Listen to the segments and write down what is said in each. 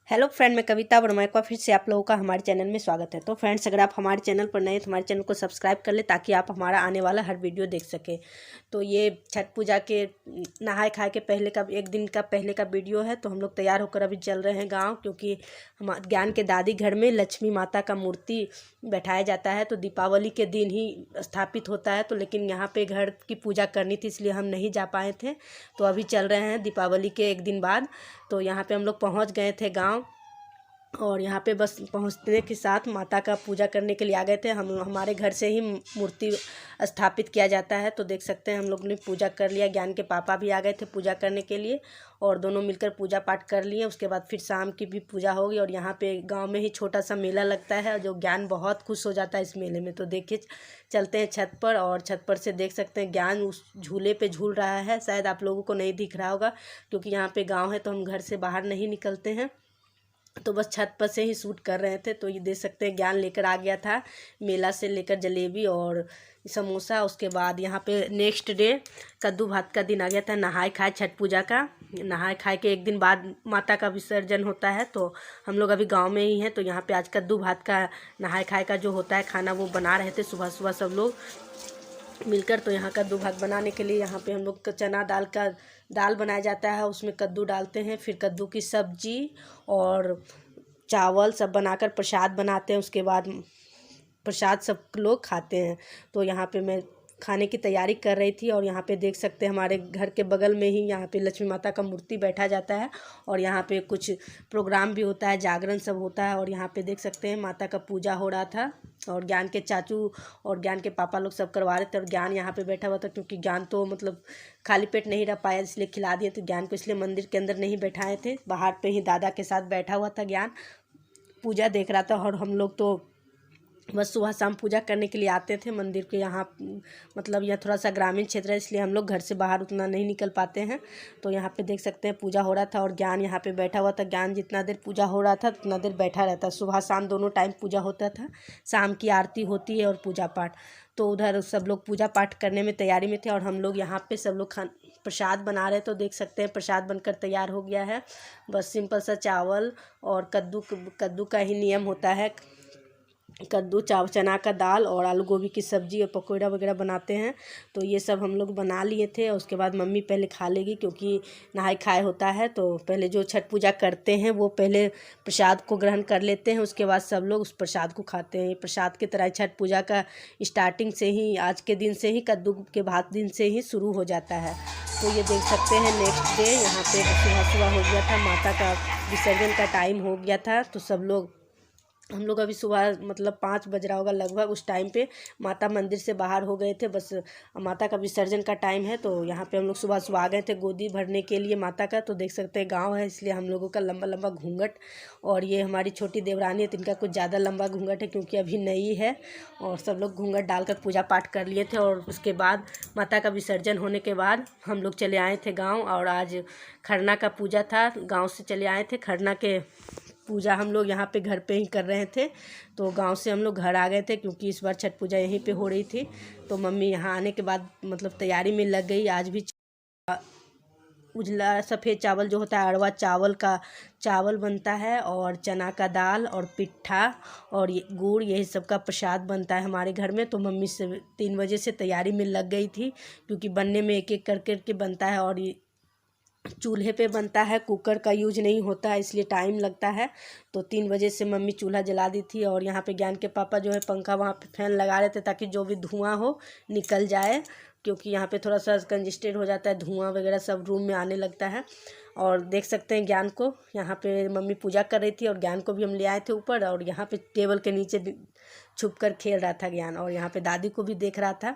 Hello friend, मैं कविता वर्मा एक बार फिर से आप लोगों का हमारे चैनल में स्वागत है। तो फ्रेंड्स, अगर आप हमारे चैनल पर नए तो हमारे चैनल को सब्सक्राइब कर ले ताकि आप हमारा आने वाला हर वीडियो देख सकें। तो ये छठ पूजा के नहाए खाए के पहले का एक दिन का पहले का वीडियो है। तो हम लोग तैयार होकर अभी चल रहे हैं गाँव, क्योंकि हम ज्ञान के दादी घर में लक्ष्मी माता का मूर्ति बैठाया जाता है। तो दीपावली के दिन ही स्थापित होता है, तो लेकिन यहाँ पर घर की पूजा करनी थी इसलिए हम नहीं जा पाए थे। तो अभी चल रहे हैं दीपावली के एक दिन बाद। तो यहाँ पे हम लोग पहुँच गए थे गांव, और यहाँ पे बस पहुँचने के साथ माता का पूजा करने के लिए आ गए थे। हमारे घर से ही मूर्ति स्थापित किया जाता है। तो देख सकते हैं हम लोग ने पूजा कर लिया। ज्ञान के पापा भी आ गए थे पूजा करने के लिए, और दोनों मिलकर पूजा पाठ कर लिए। उसके बाद फिर शाम की भी पूजा होगी, और यहाँ पे गांव में ही छोटा सा मेला लगता है, जो ज्ञान बहुत खुश हो जाता है इस मेले में। तो देखिए, चलते हैं छत पर, और छत पर से देख सकते हैं ज्ञान उस झूले पे झूल रहा है। शायद आप लोगों को नहीं दिख रहा होगा, क्योंकि यहाँ पे गाँव है तो हम घर से बाहर नहीं निकलते हैं। तो बस छत पर से ही शूट कर रहे थे। तो ये देख सकते हैं ज्ञान लेकर आ गया था मेला से लेकर जलेबी और समोसा। उसके बाद यहाँ पे नेक्स्ट डे कद्दू भात का दिन आ गया था, नहाए खाए छठ पूजा का। नहाए खाए के एक दिन बाद माता का विसर्जन होता है। तो हम लोग अभी गांव में ही हैं। तो यहाँ पे आज कद्दू भात का नहाए खाए का जो होता है खाना, वो बना रहे थे सुबह सुबह सब लोग मिलकर। तो यहाँ कद्दू भात बनाने के लिए यहाँ पे हम लोग चना दाल का दाल बनाया जाता है, उसमें कद्दू डालते हैं, फिर कद्दू की सब्जी और चावल सब बनाकर प्रसाद बनाते हैं। उसके बाद प्रसाद सब लोग खाते हैं। तो यहाँ पे मैं खाने की तैयारी कर रही थी, और यहाँ पे देख सकते हैं हमारे घर के बगल में ही यहाँ पे लक्ष्मी माता का मूर्ति बैठा जाता है, और यहाँ पे कुछ प्रोग्राम भी होता है, जागरण सब होता है। और यहाँ पे देख सकते हैं माता का पूजा हो रहा था, और ज्ञान के चाचू और ज्ञान के पापा लोग सब करवा रहे थे। और ज्ञान यहाँ पे बैठा हुआ था, क्योंकि ज्ञान तो मतलब खाली पेट नहीं रह पाया, इसलिए खिला दिए थे ज्ञान को। इसलिए मंदिर के अंदर नहीं बैठाए थे, बाहर पे ही दादा के साथ बैठा हुआ था। ज्ञान पूजा देख रहा था, और हम लोग तो बस सुबह शाम पूजा करने के लिए आते थे मंदिर के यहाँ। मतलब यह थोड़ा सा ग्रामीण क्षेत्र है, इसलिए हम लोग घर से बाहर उतना नहीं निकल पाते हैं। तो यहाँ पे देख सकते हैं पूजा हो रहा था, और ज्ञान यहाँ पे बैठा हुआ था। ज्ञान जितना देर पूजा हो रहा था उतना देर बैठा रहता। सुबह शाम दोनों टाइम पूजा होता था, शाम की आरती होती है और पूजा पाठ। तो उधर सब लोग पूजा पाठ करने में तैयारी में थे, और हम लोग यहाँ पर सब लोग प्रसाद बना रहे। तो देख सकते हैं प्रसाद बनकर तैयार हो गया है। बस सिंपल सा चावल और कद्दू का ही नियम होता है। कद्दू चना का दाल और आलू गोभी की सब्ज़ी और पकौड़ा वगैरह बनाते हैं। तो ये सब हम लोग बना लिए थे। उसके बाद मम्मी पहले खा लेगी, क्योंकि नहाए खाए होता है। तो पहले जो छठ पूजा करते हैं वो पहले प्रसाद को ग्रहण कर लेते हैं, उसके बाद सब लोग उस प्रसाद को खाते हैं। ये प्रसाद की तरह छठ पूजा का स्टार्टिंग से ही, आज के दिन से ही, कद्दू के भात दिन से ही शुरू हो जाता है। तो ये देख सकते हैं नेक्स्ट डे यहाँ पे सुबह सुबह हो गया था, माता का विसर्जन का टाइम हो गया था। तो हम लोग अभी सुबह मतलब 5 बज रहा होगा लगभग, उस टाइम पे माता मंदिर से बाहर हो गए थे। बस माता का विसर्जन का टाइम है। तो यहाँ पे हम लोग सुबह सुबह आ गए थे गोदी भरने के लिए माता का। तो देख सकते हैं गांव है, इसलिए हम लोगों का लंबा लंबा घूंघट, और ये हमारी छोटी देवरानी है तो इनका कुछ ज़्यादा लंबा घूंघट है, क्योंकि अभी नई है। और सब लोग घूंघट डालकर पूजा पाठ कर लिए थे। और उसके बाद माता का विसर्जन होने के बाद हम लोग चले आए थे गाँव, और आज खरना का पूजा था। गाँव से चले आए थे, खरना के पूजा हम लोग यहाँ पे घर पे ही कर रहे थे। तो गांव से हम लोग घर आ गए थे, क्योंकि इस बार छठ पूजा यहीं पे हो रही थी। तो मम्मी यहाँ आने के बाद मतलब तैयारी में लग गई। आज भी उजला सफ़ेद चावल जो होता है, अरवा चावल का चावल बनता है, और चना का दाल और पिट्ठा और ये गुड़, यही सब का प्रसाद बनता है हमारे घर में। तो मम्मी से 3 बजे से तैयारी में लग गई थी, क्योंकि बनने में एक एक करके बनता है, और ये चूल्हे पे बनता है, कुकर का यूज नहीं होता है, इसलिए टाइम लगता है। तो 3 बजे से मम्मी चूल्हा जला दी थी। और यहाँ पे ज्ञान के पापा जो है पंखा वहाँ पे फैन लगा रहे थे, ताकि जो भी धुआं हो निकल जाए, क्योंकि यहाँ पे थोड़ा सा कंजेस्टेड हो जाता है, धुआं वगैरह सब रूम में आने लगता है। और देख सकते हैं ज्ञान को यहाँ पे मम्मी पूजा कर रही थी, और ज्ञान को भी हम ले आए थे ऊपर, और यहाँ पे टेबल के नीचे छुप कर खेल रहा था ज्ञान। और यहाँ पे दादी को भी देख रहा था,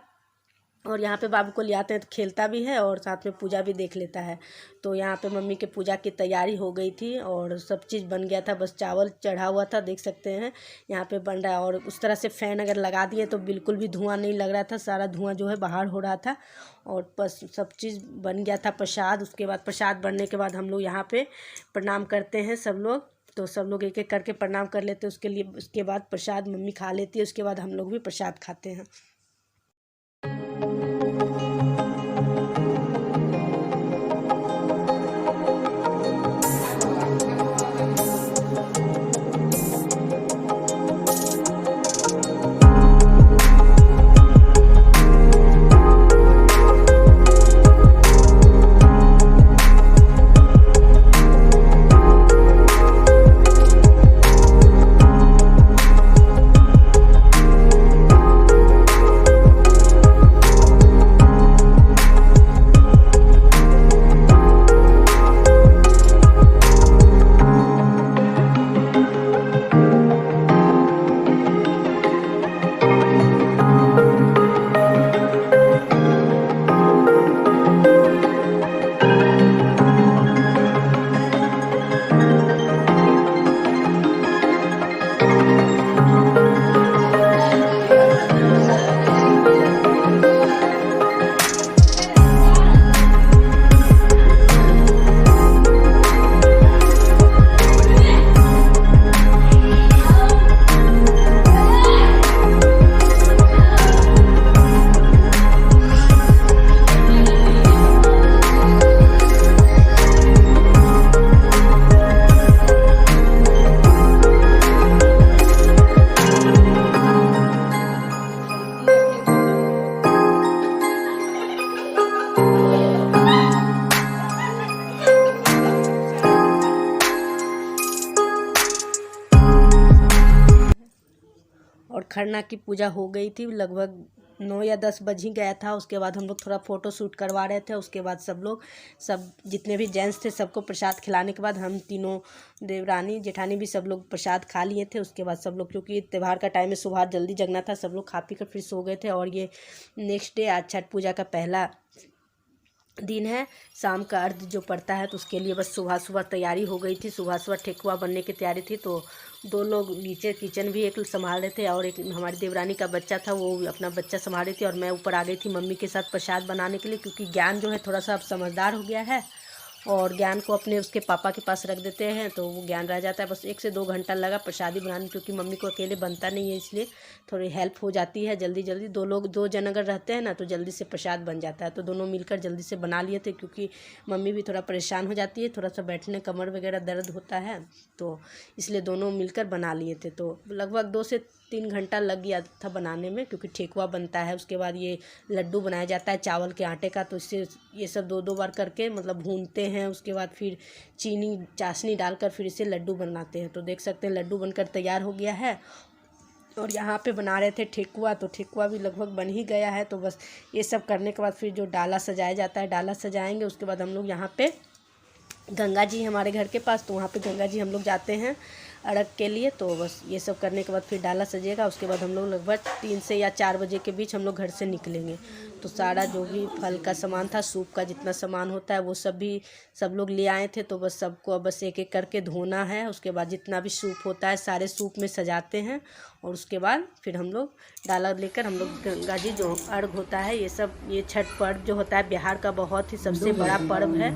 और यहाँ पे बाबू को ले आते हैं तो खेलता भी है, और साथ में पूजा भी देख लेता है। तो यहाँ पे मम्मी के पूजा की तैयारी हो गई थी, और सब चीज़ बन गया था। बस चावल चढ़ा हुआ था, देख सकते हैं यहाँ पे बन रहा है। और उस तरह से फ़ैन अगर लगा दिए तो बिल्कुल भी धुआं नहीं लग रहा था, सारा धुआं जो है बाहर हो रहा था। और बस सब चीज़ बन गया था प्रसाद। उसके बाद प्रसाद बनने के बाद हम लोग यहाँ पर प्रणाम करते हैं सब लोग। तो सब लोग एक एक करके प्रणाम कर लेते हैं, उसके बाद प्रसाद मम्मी खा लेती है, उसके बाद हम लोग भी प्रसाद खाते हैं। खरना की पूजा हो गई थी, लगभग 9 या 10 बज ही गया था। उसके बाद हम लोग थोड़ा फ़ोटो शूट करवा रहे थे। उसके बाद सब जितने भी जेंट्स थे सबको प्रसाद खिलाने के बाद हम तीनों देवरानी जेठानी भी सब लोग प्रसाद खा लिए थे। उसके बाद सब लोग, क्योंकि त्यौहार का टाइम में सुबह जल्दी जगना था, सब लोग खा पी कर फिर सो गए थे। और ये नेक्स्ट डे आज छठ पूजा का पहला दिन है। शाम का अर्घ जो पड़ता है तो उसके लिए बस सुबह सुबह तैयारी हो गई थी। सुबह सुबह ठेकुआ बनने की तैयारी थी। तो 2 लोग नीचे किचन भी एक संभाल रहे थे और एक हमारी देवरानी का बच्चा था, वो अपना बच्चा संभाल रही थी। और मैं ऊपर आ गई थी मम्मी के साथ प्रसाद बनाने के लिए, क्योंकि ज्ञान जो है थोड़ा सा अब समझदार हो गया है और ज्ञान को अपने उसके पापा के पास रख देते हैं तो वो ज्ञान रह जाता है। बस 1 से 2 घंटा लगा प्रसादी बनाने, क्योंकि मम्मी को अकेले बनता नहीं है, इसलिए थोड़ी हेल्प हो जाती है जल्दी जल्दी। 2 जन अगर रहते हैं ना तो जल्दी से प्रसाद बन जाता है। तो दोनों मिलकर जल्दी से बना लिए थे, क्योंकि मम्मी भी थोड़ा परेशान हो जाती है, थोड़ा सा बैठने कमर वगैरह दर्द होता है, तो इसलिए दोनों मिलकर बना लिए थे। तो लगभग 2 से 3 घंटा लग गया था बनाने में, क्योंकि ठेकुआ बनता है। उसके बाद ये लड्डू बनाया जाता है चावल के आटे का, तो इससे ये सब 2-2 बार करके मतलब भूनते हैं। उसके बाद फिर चीनी चाशनी डालकर फिर इसे लड्डू बनाते हैं। तो देख सकते हैं लड्डू बनकर तैयार हो गया है। और यहाँ पे बना रहे थे ठेकुआ, तो ठेकुआ भी लगभग बन ही गया है। तो बस ये सब करने के बाद फिर जो डाला सजाया जाता है, डाला सजाएंगे। उसके बाद हम लोग यहाँ पे गंगा जी हमारे घर के पास, तो वहाँ पे गंगा जी हम लोग जाते हैं अर्घ के लिए। तो बस ये सब करने के बाद फिर डाला सजेगा। उसके बाद हम लोग लगभग 3 से या 4 बजे के बीच हम लोग घर से निकलेंगे। तो सारा जो भी फल का सामान था, सूप का जितना सामान होता है वो सब लोग ले आए थे। तो बस सबको अब बस एक एक करके धोना है। उसके बाद जितना भी सूप होता है सारे सूप में सजाते हैं। और उसके बाद फिर हम लोग डाला लेकर हम लोग गंगा जी जो अर्घ होता है, ये छठ पर्व जो होता है बिहार का बहुत ही सबसे बड़ा पर्व है।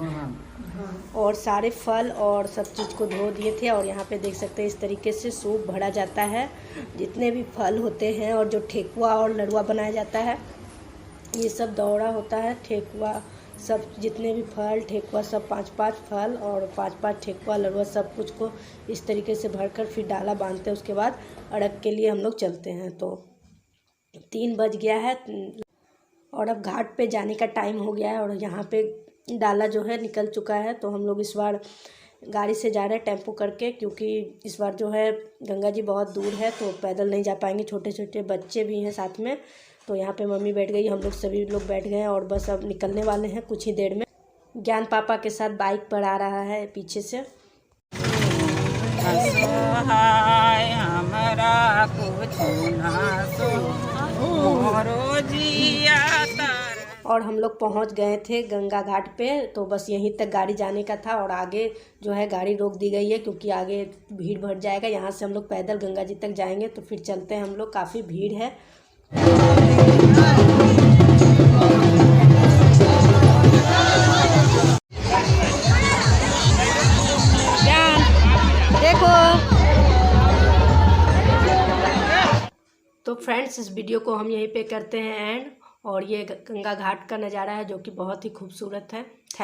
और सारे फल और सब चीज़ को धो दिए थे। और यहाँ पे देख सकते हैं इस तरीके से सूप भरा जाता है। जितने भी फल होते हैं और जो ठेकुआ और लड़ुआ बनाया जाता है, ये सब दौड़ा होता है। ठेकुआ सब जितने भी फल ठेकुआ सब 5-5 फल और 5-5 ठेकुआ लड़ुआ सब कुछ को इस तरीके से भरकर फिर डाला बांधते हैं। उसके बाद अर्घ के लिए हम लोग चलते हैं। तो 3 बज गया है और अब घाट पे जाने का टाइम हो गया है। और यहाँ पे डाला जो है निकल चुका है। तो हम लोग इस बार गाड़ी से जा रहे हैं टेम्पो करके, क्योंकि इस बार जो है गंगा जी बहुत दूर है तो पैदल नहीं जा पाएंगे। छोटे छोटे बच्चे भी हैं साथ में। तो यहाँ पे मम्मी बैठ गई, हम लोग सभी लोग बैठ गए हैं और बस अब निकलने वाले हैं कुछ ही देर में। ज्ञान पापा के साथ बाइक पर आ रहा है पीछे से। और हम लोग पहुंच गए थे गंगा घाट पे। तो बस यहीं तक गाड़ी जाने का था और आगे जो है गाड़ी रोक दी गई है, क्योंकि आगे भीड़ बढ़ जाएगा। यहाँ से हम लोग पैदल गंगा जी तक जाएंगे तो फिर चलते हैं हम लोग, काफ़ी भीड़ है। देखो तो फ्रेंड्स, इस वीडियो को हम यहीं पे करते हैं एंड। और ये गंगा घाट का नज़ारा है जो कि बहुत ही खूबसूरत है। थैंक